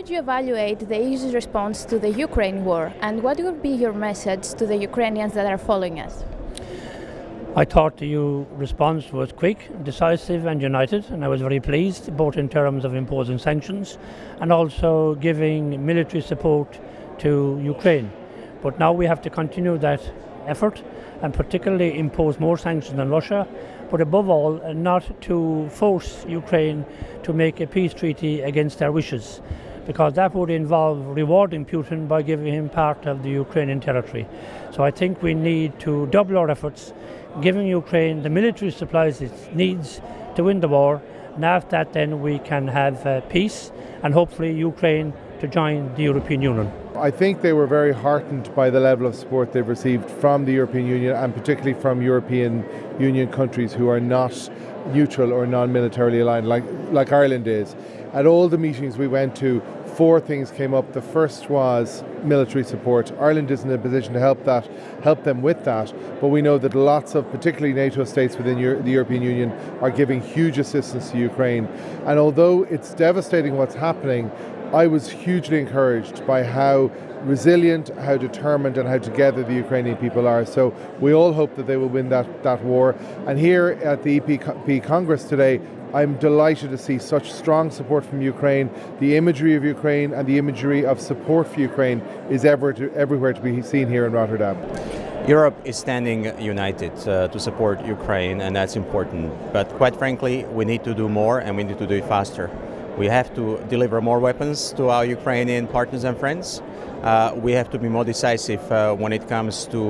would you evaluate the EU's response to the Ukraine war, and what would be your message to the Ukrainians that are following us? I thought the EU response was quick, decisive and united, and I was very pleased, both in terms of imposing sanctions and also giving military support to Ukraine. But now we have to continue that effort and particularly impose more sanctions on Russia, but above all not to force Ukraine to make a peace treaty against their wishes, because that would involve rewarding Putin by giving him part of the Ukrainian territory. So I think we need to double our efforts, giving Ukraine the military supplies it needs to win the war, and after that then we can have peace and hopefully Ukraine to join the European Union. I think they were very heartened by the level of support they've received from the European Union and particularly from European Union countries who are not neutral or non-militarily aligned like Ireland is. At all the meetings we went to, 4 things came up. The first was military support. Ireland is in a position to help them with that, but we know that lots of, particularly NATO states within the European Union, are giving huge assistance to Ukraine. And although it's devastating what's happening, I was hugely encouraged by how resilient, how determined and how together the Ukrainian people are. So we all hope that they will win that war. And here at the EPP Congress today, I'm delighted to see such strong support from Ukraine. The imagery of Ukraine and the imagery of support for Ukraine is everywhere to be seen here in Rotterdam. Europe is standing united to support Ukraine, and that's important. But quite frankly, we need to do more and we need to do it faster. We have to deliver more weapons to our Ukrainian partners and friends. We have to be more decisive when it comes to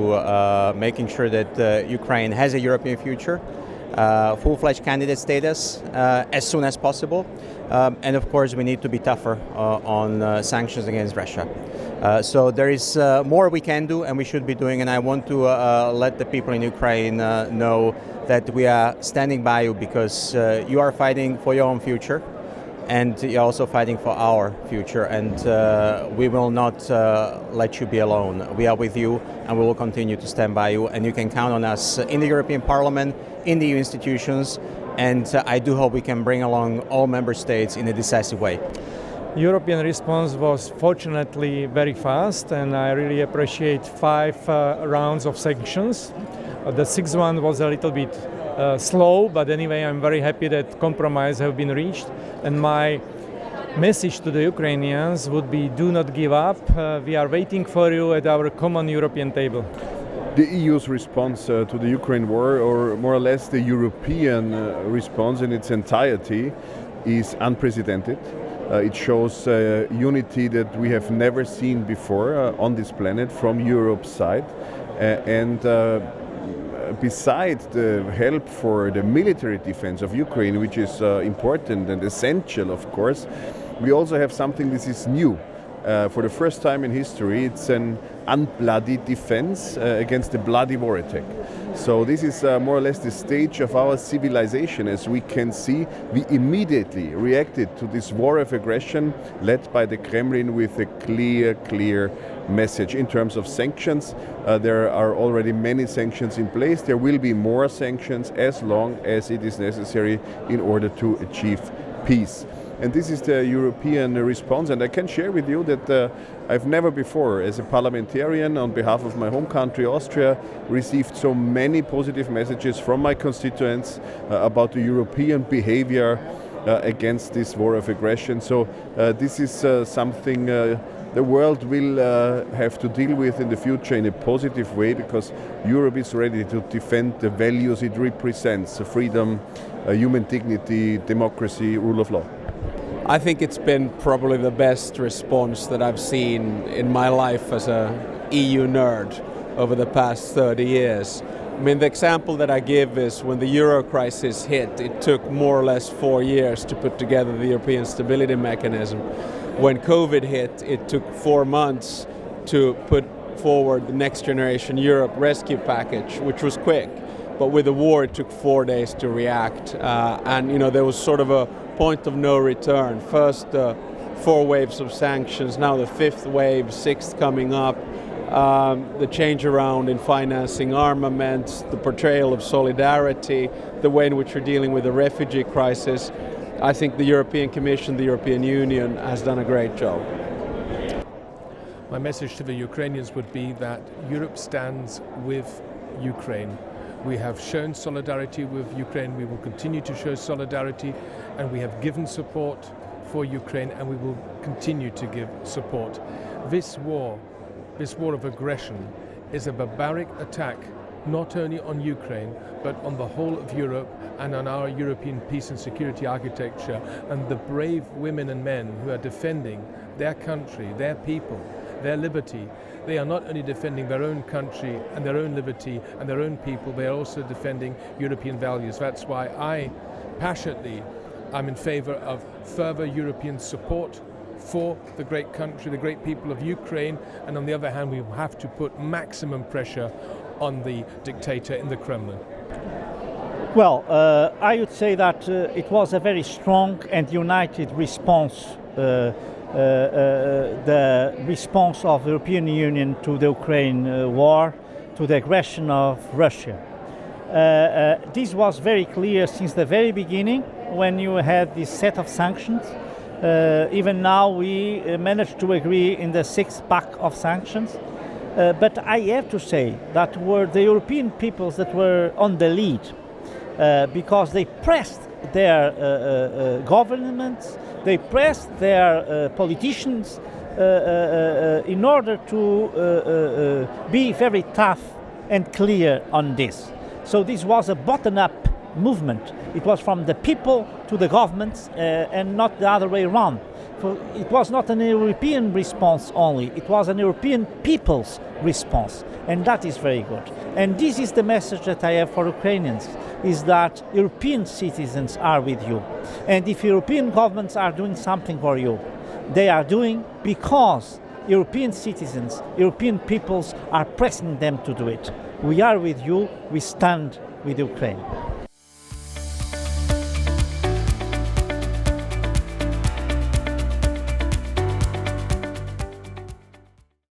making sure that Ukraine has a European future, full-fledged candidate status as soon as possible. And of course, we need to be tougher on sanctions against Russia. So there is more we can do and we should be doing, and I want to let the people in Ukraine know that we are standing by you because you are fighting for your own future. And you're also fighting for our future, and we will not let you be alone. We are with you, and we will continue to stand by you, and you can count on us in the European Parliament, in the EU institutions, and I do hope we can bring along all member states in a decisive way. European response was fortunately very fast, and I really appreciate 5 rounds of sanctions. The 6th one was a little bit slow, but anyway, I'm very happy that compromise have been reached. And my message to the Ukrainians would be: do not give up. We are waiting for you at our common European table. The EU's response to the Ukraine war, or more or less the European response in its entirety, is unprecedented. It shows unity that we have never seen before on this planet from Europe's side. Besides the help for the military defense of Ukraine, which is important and essential, of course, we also have something that is new. For the first time in history, it's an unbloody defense against a bloody war attack. So this is more or less the stage of our civilization. As we can see, we immediately reacted to this war of aggression led by the Kremlin with a clear message. In terms of sanctions, there are already many sanctions in place. There will be more sanctions as long as it is necessary in order to achieve peace. And this is the European response. And I can share with you that I've never before, as a parliamentarian on behalf of my home country, Austria, received so many positive messages from my constituents about the European behavior against this war of aggression. So this is something the world will have to deal with in the future in a positive way, because Europe is ready to defend the values it represents: freedom, human dignity, democracy, rule of law. I think it's been probably the best response that I've seen in my life as a EU nerd over the past 30 years. I mean, the example that I give is when the euro crisis hit, it took more or less 4 years to put together the European Stability Mechanism. When COVID hit, it took 4 months to put forward the Next Generation Europe rescue package, which was quick. But with the war, it took 4 days to react. And, you know, there was sort of a point of no return. First, 4 waves of sanctions, now the 5th wave, 6th coming up. The change around in financing armaments, the portrayal of solidarity, the way in which we're dealing with the refugee crisis. I think the European Commission, the European Union has done a great job. My message to the Ukrainians would be that Europe stands with Ukraine. We have shown solidarity with Ukraine, we will continue to show solidarity, and we have given support for Ukraine, and we will continue to give support. This war of aggression is a barbaric attack not only on Ukraine but on the whole of Europe and on our European peace and security architecture, and the brave women and men who are defending their country, their people, their liberty. They are not only defending their own country and their own liberty and their own people, they are also defending European values. That's why I passionately am in favor of further European support for the great country, the great people of Ukraine, and on the other hand we have to put maximum pressure on the dictator in the Kremlin. Well, I would say that it was a very strong and united response, the response of the European Union to the Ukraine war, to the aggression of Russia. This was very clear since the very beginning when you had this set of sanctions. Even now we managed to agree in the sixth pack of sanctions. But I have to say that were the European peoples that were on the lead, because they pressed their governments, they pressed their politicians in order to be very tough and clear on this. So this was a bottom-up movement. It was from the people to the governments and not the other way around. It was not an European response only, it was an European people's response, and that is very good. And this is the message that I have for Ukrainians, is that European citizens are with you. And if European governments are doing something for you, they are doing because European citizens, European peoples are pressing them to do it. We are with you, we stand with Ukraine.